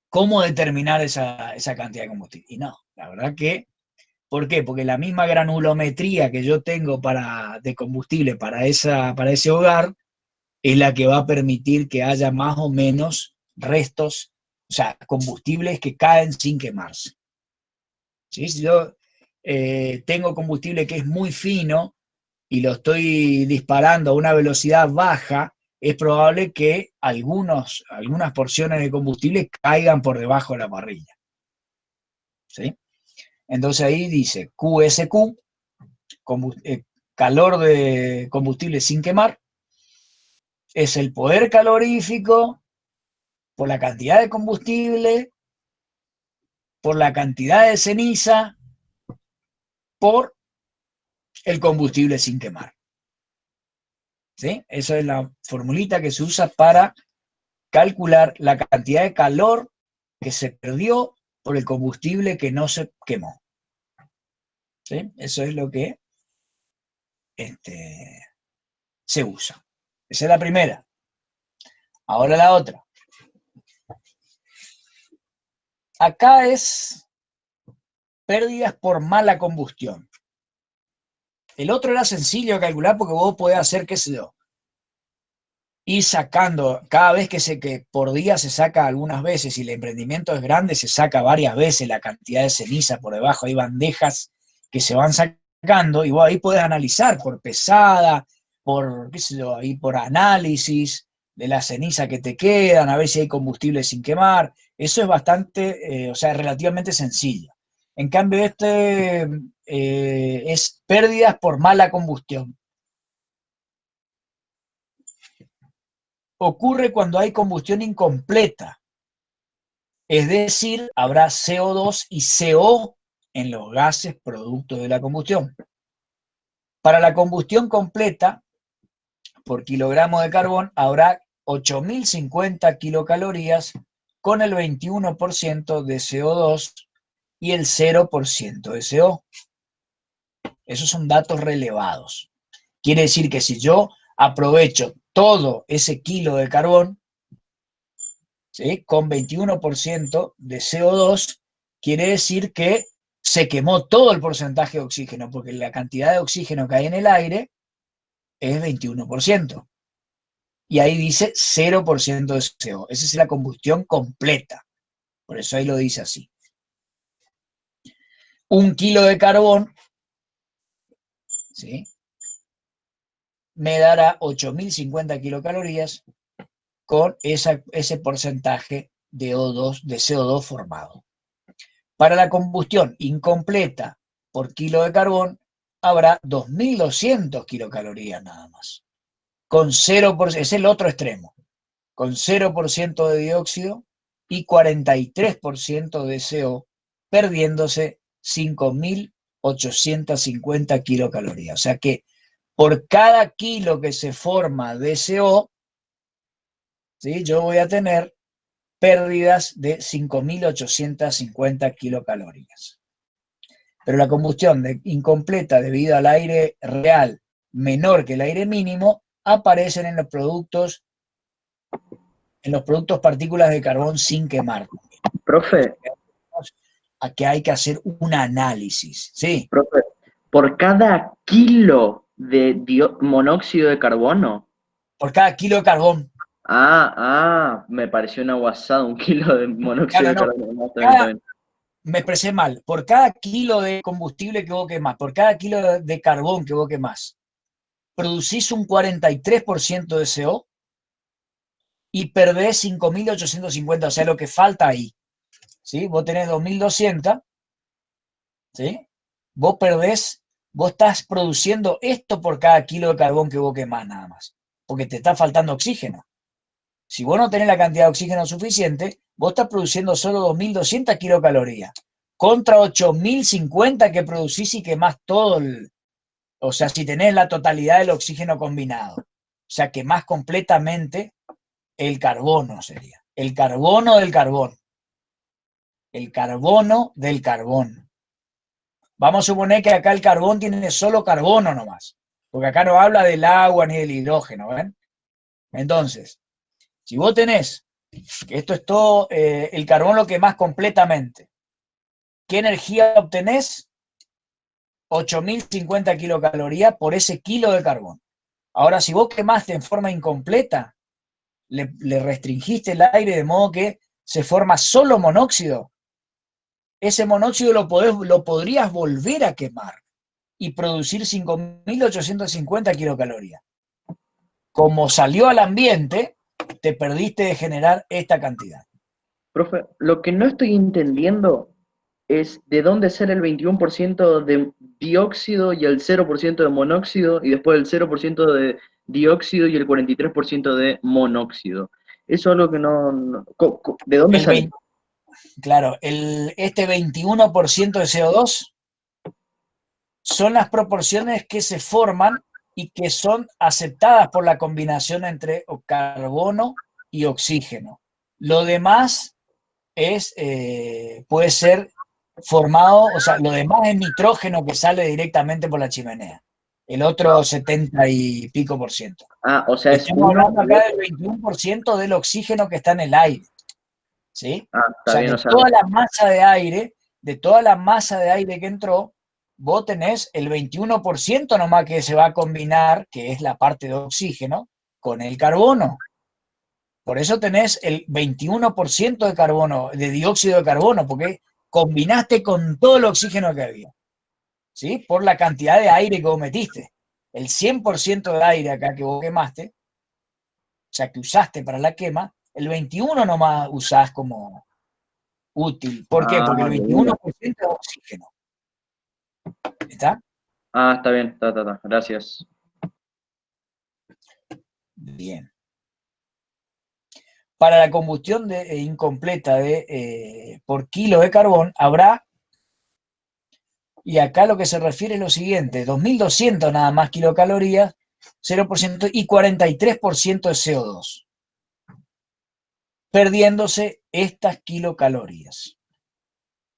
cómo determinar esa cantidad de combustible. Y no, la verdad que, ¿por qué? Porque la misma granulometría que yo tengo de combustible para ese hogar es la que va a permitir que haya más o menos restos, o sea, combustibles que caen sin quemarse. ¿Sí? Si yo tengo combustible que es muy fino y lo estoy disparando a una velocidad baja, es probable que algunas porciones de combustible caigan por debajo de la parrilla. ¿Sí? Entonces ahí dice QSQ, calor de combustible sin quemar, es el poder calorífico por la cantidad de combustible, por la cantidad de ceniza, por el combustible sin quemar. ¿Sí? Esa es la formulita que se usa para calcular la cantidad de calor que se perdió por el combustible que no se quemó. ¿Sí? Eso es lo que se usa. Esa es la primera. Ahora la otra. Acá es pérdidas por mala combustión. El otro era sencillo de calcular porque vos podés hacer, qué sé yo, ir sacando, cada vez que por día se saca algunas veces, y el emprendimiento es grande, se saca varias veces la cantidad de ceniza por debajo, hay bandejas que se van sacando, y vos ahí podés analizar por pesada, por, qué sé yo, ahí por análisis de la ceniza que te quedan, a ver si hay combustible sin quemar. Eso es bastante, o sea, relativamente sencillo. En cambio, es pérdidas por mala combustión. Ocurre cuando hay combustión incompleta, es decir, habrá CO2 y CO en los gases producto de la combustión. Para la combustión completa, por kilogramo de carbón, habrá 8.050 kilocalorías con el 21% de CO2 y el 0% de CO. Esos son datos relevados. Quiere decir que si yo aprovecho todo ese kilo de carbón, ¿sí?, con 21% de CO2, quiere decir que se quemó todo el porcentaje de oxígeno, porque la cantidad de oxígeno que hay en el aire es 21%. Y ahí dice 0% de CO. Esa es la combustión completa. Por eso ahí lo dice así. 1 kilo de carbón, ¿sí?, me dará 8.050 kilocalorías con ese porcentaje de CO2 formado. Para la combustión incompleta por kilo de carbón, habrá 2.200 kilocalorías nada más. Con 0%, es el otro extremo, con 0% de dióxido y 43% de CO, perdiéndose 5.850 kilocalorías. O sea que por cada kilo que se forma de CO, ¿sí?, yo voy a tener pérdidas de 5.850 kilocalorías. Pero la combustión incompleta debido al aire real menor que el aire mínimo aparecen en los productos partículas de carbón sin quemar. Profe, A que hay que hacer un análisis, ¿sí? profe, por cada kilo de monóxido de carbono. Por cada kilo de carbón. Me pareció una guasada, un kilo de monóxido Claro, de no. carbono. No, está bien, está bien. Me expresé mal. Por cada kilo de combustible que vos quemás, por cada kilo de carbón que vos quemás, producís un 43% de CO y perdés 5.850, o sea, lo que falta ahí. ¿Sí? Vos tenés 2.200, ¿sí? Vos estás produciendo esto por cada kilo de carbón que vos quemás nada más, porque te está faltando oxígeno. Si vos no tenés la cantidad de oxígeno suficiente, vos estás produciendo solo 2.200 kilocalorías, contra 8.050 que producís y quemás todo o sea, si tenés la totalidad del oxígeno combinado. O sea, quemás completamente el carbono sería. El carbono del carbón. El carbono del carbón. Vamos a suponer que acá el carbón tiene solo carbono nomás, porque acá no habla del agua ni del hidrógeno, ¿ven? Entonces, si vos tenés, que esto es todo, el carbón lo quemás completamente, ¿qué energía obtenés? 8.050 kilocalorías por ese kilo de carbón. Ahora, si vos quemaste en forma incompleta, le restringiste el aire de modo que se forma solo monóxido, ese monóxido lo podrías volver a quemar y producir 5.850 kilocalorías. Como salió al ambiente, te perdiste de generar esta cantidad. Profe, lo que no estoy entendiendo es de dónde sale el 21% de dióxido y el 0% de monóxido, y después el 0% de dióxido y el 43% de monóxido. Eso es algo que no ¿de dónde sale? Claro, este 21% de CO2 son las proporciones que se forman y que son aceptadas por la combinación entre carbono y oxígeno. Lo demás puede ser formado, o sea, lo demás es nitrógeno que sale directamente por la chimenea. El otro 70 y pico por ciento. O sea, es Estamos uno. hablando acá del 21% del oxígeno que está en el aire. ¿Sí? O Está sea, bien, de o sea, toda la masa de aire que entró, vos tenés el 21% nomás que se va a combinar, que es la parte de oxígeno, con el carbono. Por eso tenés el 21% de carbono, de dióxido de carbono, porque combinaste con todo el oxígeno que había, ¿sí? Por la cantidad de aire que vos metiste. El 100% de aire acá que vos quemaste, o sea, que usaste para la quema, el 21% nomás usás como útil. ¿Por qué? Porque el de 21% una. es oxígeno. ¿Está? Está bien, está. Gracias. Bien. Para la combustión incompleta por kilo de carbón habrá, y acá lo que se refiere es lo siguiente, 2.200 nada más kilocalorías, 0% y 43% de CO2, perdiéndose estas kilocalorías.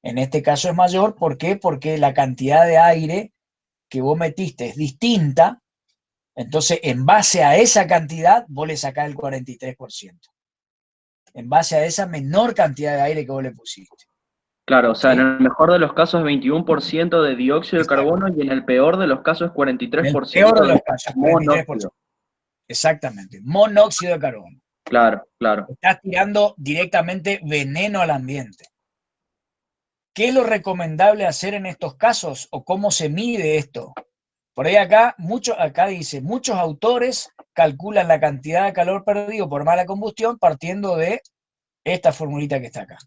En este caso es mayor, ¿por qué? Porque la cantidad de aire que vos metiste es distinta, entonces en base a esa cantidad vos le sacás el 43%. En base a esa menor cantidad de aire que vos le pusiste. Claro, o sea, ¿Sí? en el mejor de los casos es 21% de dióxido de Exacto. carbono y en el peor de los casos es En el 43% peor de de los casos, 43%. monóxido. Exactamente. Monóxido de carbono. Claro, claro. Estás tirando directamente veneno al ambiente. ¿Qué es lo recomendable hacer en estos casos o cómo se mide esto? Por ahí acá dice, muchos autores calculan la cantidad de calor perdido por mala combustión partiendo de esta formulita que está acá.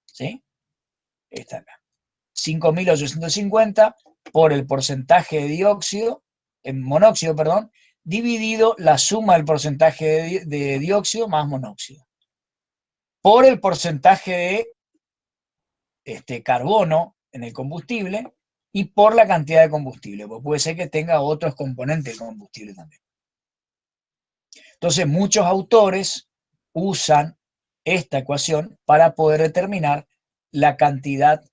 ¿Sí? Esta acá. 5.850 por el porcentaje de dióxido, monóxido, perdón, dividido la suma del porcentaje de dióxido más monóxido, por el porcentaje de carbono en el combustible y por la cantidad de combustible, porque puede ser que tenga otros componentes de combustible también. Entonces, muchos autores usan esta ecuación para poder determinar la cantidad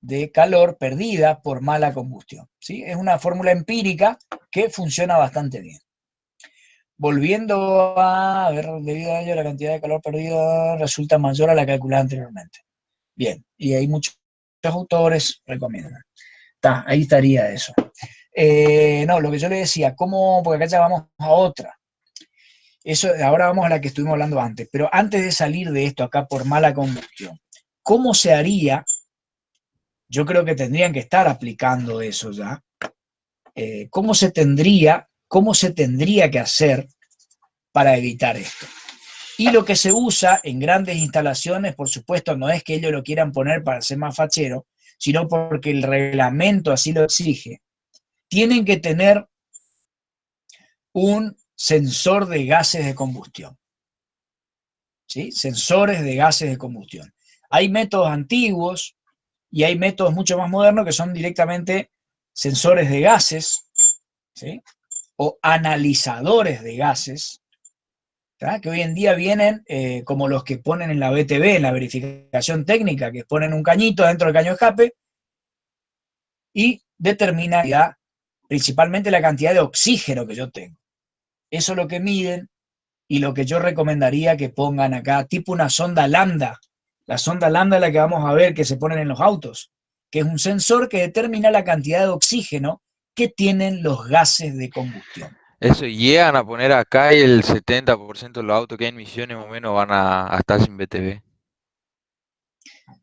de calor perdida por mala combustión, ¿sí? Es una fórmula empírica que funciona bastante bien. Volviendo a ver, debido a ello, la cantidad de calor perdida resulta mayor a la calculada anteriormente. Bien, y hay muchos autores recomiendan. Ahí estaría eso. No, lo que yo le decía, ¿cómo? Porque acá ya vamos a otra. Eso, ahora vamos a la que estuvimos hablando antes, pero antes de salir de esto acá por mala combustión, ¿cómo se haría? Yo creo que tendrían que estar aplicando eso ya. ¿Cómo se tendría que hacer para evitar esto? Y lo que se usa en grandes instalaciones, por supuesto, no es que ellos lo quieran poner para ser más fachero, sino porque el reglamento así lo exige. Tienen que tener un sensor de gases de combustión. ¿Sí? Sensores de gases de combustión. Hay métodos antiguos y hay métodos mucho más modernos que son directamente sensores de gases, ¿sí? O analizadores de gases, ¿tá? Que hoy en día vienen como los que ponen en la BTV, en la verificación técnica, que ponen un cañito dentro del caño de escape y determina ya principalmente la cantidad de oxígeno que yo tengo. Eso es lo que miden y lo que yo recomendaría que pongan acá, tipo una sonda lambda. La sonda lambda es la que vamos a ver que se ponen en los autos, que es un sensor que determina la cantidad de oxígeno que tienen los gases de combustión. Eso, llegan a poner acá y el 70% de los autos que hay en Misiones más o menos van a estar sin BTV.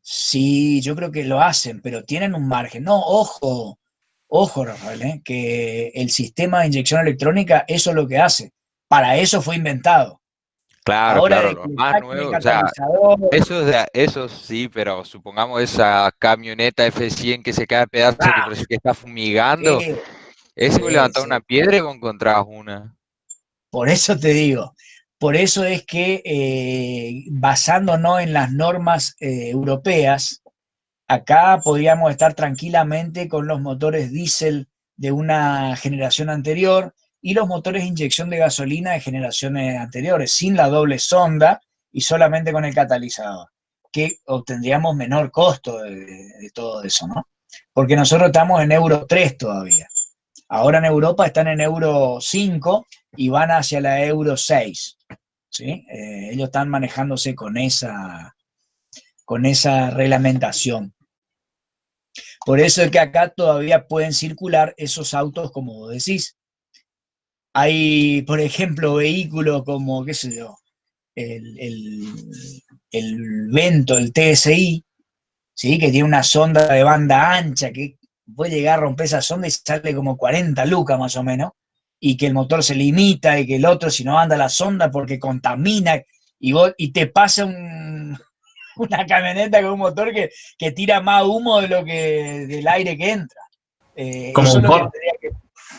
Sí, yo creo que lo hacen, pero tienen un margen. No, ojo, Rafael, que el sistema de inyección electrónica, eso es lo que hace. Para eso fue inventado. Claro, Ahora claro, de que los le más saquen el nuevos, o sea, catalizador, eso sí, pero supongamos esa camioneta F100 que se cae a pedazos que parece que está fumigando, sí, ese vos sí, levantás sí. una piedra y vos encontrás una. Por eso te digo, por eso es que basándonos en las normas europeas, acá podríamos estar tranquilamente con los motores diésel de una generación anterior y los motores de inyección de gasolina de generaciones anteriores, sin la doble sonda y solamente con el catalizador, que obtendríamos menor costo de todo eso, ¿no? Porque nosotros estamos en Euro 3 todavía. Ahora en Europa están en Euro 5 y van hacia la Euro 6, ¿sí? Ellos están manejándose con esa reglamentación. Por eso es que acá todavía pueden circular esos autos, como vos decís. Hay, por ejemplo, vehículos como, qué sé yo, el Vento, el TSI, ¿sí? Que tiene una sonda de banda ancha, que puede llegar a romper esa sonda y sale como 40 lucas más o menos, y que el motor se limita y que el otro, si no anda la sonda porque contamina, y te pasa una camioneta con un motor que tira más humo del aire que entra. Como Eso un es lo que Ford. tendría que,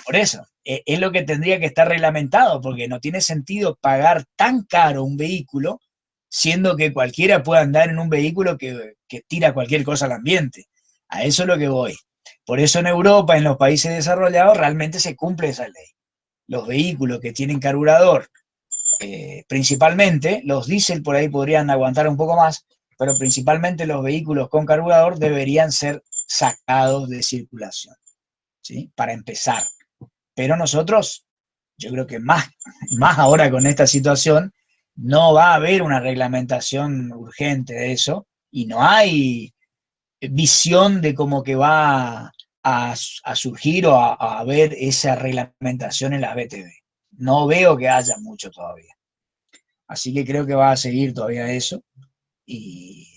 por eso, es lo que tendría que estar reglamentado, porque no tiene sentido pagar tan caro un vehículo, siendo que cualquiera puede andar en un vehículo que tira cualquier cosa al ambiente. A eso es lo que voy. Por eso en Europa, en los países desarrollados, realmente se cumple esa ley. Los vehículos que tienen carburador, principalmente, los diésel por ahí podrían aguantar un poco más, pero principalmente los vehículos con carburador deberían ser sacados de circulación, ¿sí? Para empezar. Pero nosotros, yo creo que más ahora con esta situación, no va a haber una reglamentación urgente de eso y no hay visión de cómo que va a surgir o a haber esa reglamentación en las BTV. No veo que haya mucho todavía. Así que creo que va a seguir todavía eso. Y,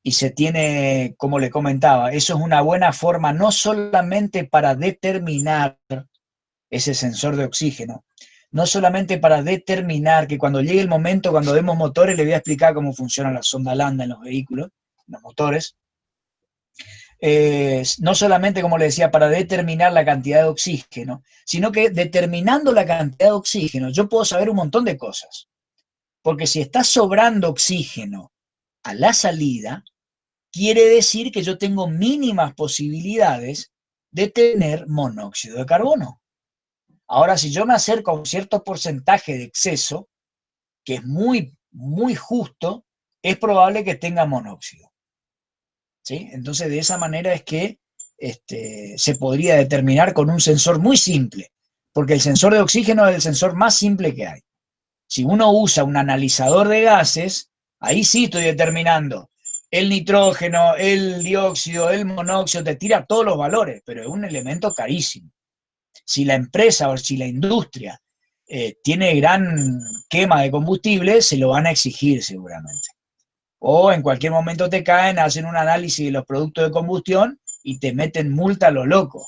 y se tiene, como le comentaba, eso es una buena forma no solamente para determinar ese sensor de oxígeno, no solamente para determinar que cuando llegue el momento, cuando demos motores, le voy a explicar cómo funciona la sonda lambda en los vehículos, en los motores, no solamente, como le decía, para determinar la cantidad de oxígeno, sino que determinando la cantidad de oxígeno, yo puedo saber un montón de cosas. Porque si está sobrando oxígeno a la salida, quiere decir que yo tengo mínimas posibilidades de tener monóxido de carbono. Ahora, si yo me acerco a un cierto porcentaje de exceso, que es muy, muy justo, es probable que tenga monóxido. ¿Sí? Entonces, de esa manera es que se podría determinar con un sensor muy simple, porque el sensor de oxígeno es el sensor más simple que hay. Si uno usa un analizador de gases, ahí sí estoy determinando el nitrógeno, el dióxido, el monóxido, te tira todos los valores, pero es un elemento carísimo. Si la empresa o si la industria tiene gran quema de combustible, se lo van a exigir seguramente. O en cualquier momento te caen, hacen un análisis de los productos de combustión y te meten multa a lo loco.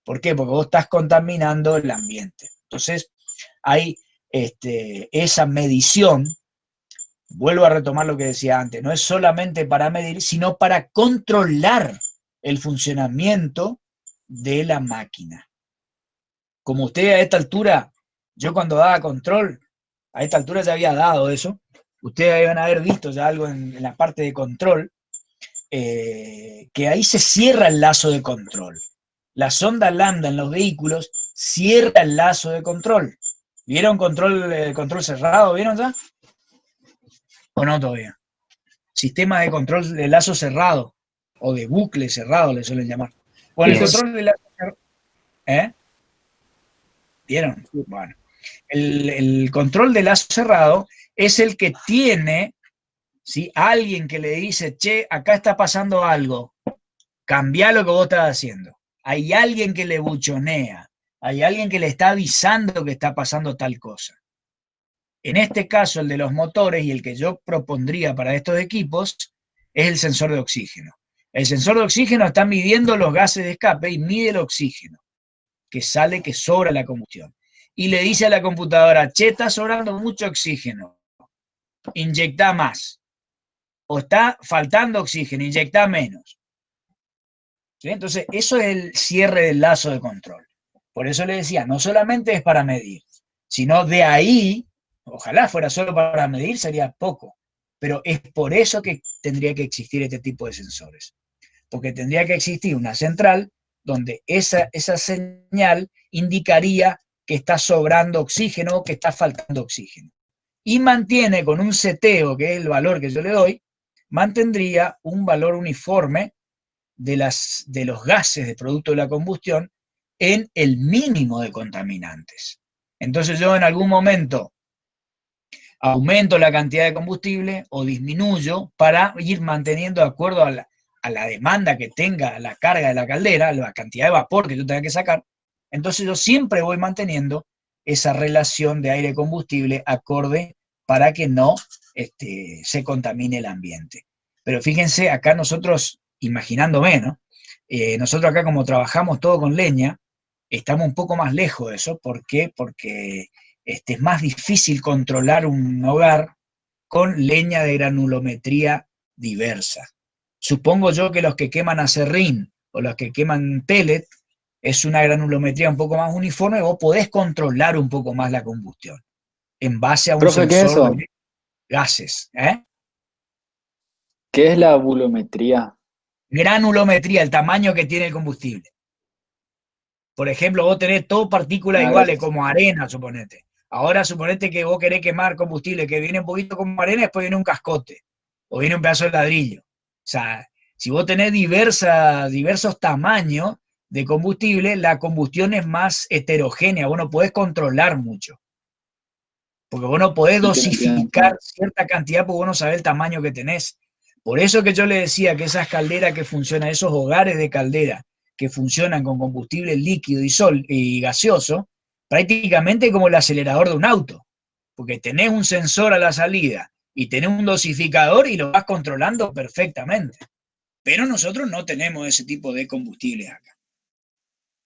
¿Por qué? Porque vos estás contaminando el ambiente. Entonces, hay esa medición, vuelvo a retomar lo que decía antes, no es solamente para medir, sino para controlar el funcionamiento de la máquina. Como usted a esta altura, yo cuando daba control, a esta altura ya había dado eso, ustedes van a haber visto ya algo en la parte de control, que ahí se cierra el lazo de control. La sonda lambda en los vehículos cierra el lazo de control. ¿Vieron control cerrado? ¿Vieron ya? ¿O no todavía? Sistema de control de lazo cerrado, o de bucle cerrado le suelen llamar. Bueno, el control de lazo cerrado, ¿vieron? Bueno, el control de lazo cerrado es el que tiene, ¿sí?, alguien que le dice, che, acá está pasando algo, cambia lo que vos estás haciendo. Hay alguien que le buchonea, hay alguien que le está avisando que está pasando tal cosa. En este caso, el de los motores y el que yo propondría para estos equipos es el sensor de oxígeno. El sensor de oxígeno está midiendo los gases de escape y mide el oxígeno que sale, que sobra la combustión. Y le dice a la computadora, che, está sobrando mucho oxígeno, inyecta más. O está faltando oxígeno, inyecta menos. ¿Sí? Entonces, eso es el cierre del lazo de control. Por eso le decía, no solamente es para medir, sino de ahí, ojalá fuera solo para medir, sería poco. Pero es por eso que tendría que existir este tipo de sensores. Porque tendría que existir una central donde esa señal indicaría que está sobrando oxígeno o que está faltando oxígeno. Y mantiene con un seteo, que es el valor que yo le doy, mantendría un valor uniforme de los gases de producto de la combustión en el mínimo de contaminantes. Entonces yo en algún momento aumento la cantidad de combustible o disminuyo para ir manteniendo de acuerdo a la demanda que tenga la carga de la caldera, la cantidad de vapor que yo tenga que sacar. Entonces yo siempre voy manteniendo esa relación de aire-combustible acorde para que no se contamine el ambiente. Pero fíjense, acá nosotros, imaginándome, ¿no? Nosotros acá como trabajamos todo con leña, estamos un poco más lejos de eso. ¿Por qué? Porque es más difícil controlar un hogar con leña de granulometría diversa. Supongo yo que los que queman acerrín o los que queman pellet es una granulometría un poco más uniforme, vos podés controlar un poco más la combustión en base a un Profe, ¿qué es sensor eso? de gases. ¿Qué es la bulometría? Granulometría, el tamaño que tiene el combustible. Por ejemplo, vos tenés todo partículas iguales, Gracias. como arena, suponete. Ahora suponete que vos querés quemar combustible que viene un poquito como arena, después viene un cascote, o viene un pedazo de ladrillo. O sea, si vos tenés diversos tamaños de combustible, la combustión es más heterogénea, vos no podés controlar mucho. Porque vos no podés dosificar cierta cantidad porque vos no sabés el tamaño que tenés. Por eso que yo le decía que esas calderas que funcionan, esos hogares de caldera que funcionan con combustible líquido y gaseoso, prácticamente como el acelerador de un auto. Porque tenés un sensor a la salida y tenés un dosificador y lo vas controlando perfectamente. Pero nosotros no tenemos ese tipo de combustibles acá.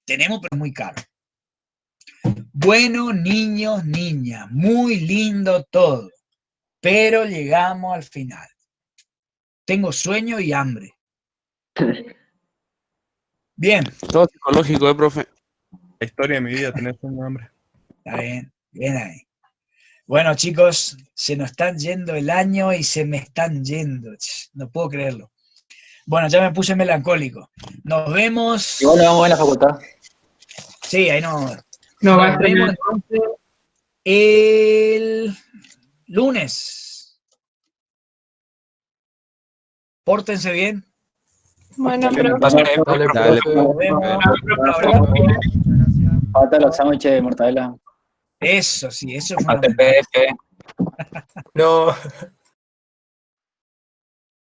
Tenemos, pero es muy caro. Bueno, niños, niñas, muy lindo todo, pero llegamos al final. Tengo sueño y hambre. Bien, Todo psicológico, profe. La historia de mi vida, tener un hambre. está bien, bien ahí. Bueno, chicos, se nos están yendo el año y se me están yendo. No puedo creerlo. Bueno, ya me puse melancólico. Nos vemos. Igual lo vamos a ver en la facultad. Sí, ahí no. No va a Nos vemos extrañar. entonces el lunes. Pórtense bien. Bueno, Dale, profe. Dale, Dale, profe. Nos vemos. Un abrazo. Falta los sándwiches de mortadela. Eso sí, eso es Hasta el fundamental. PF. No.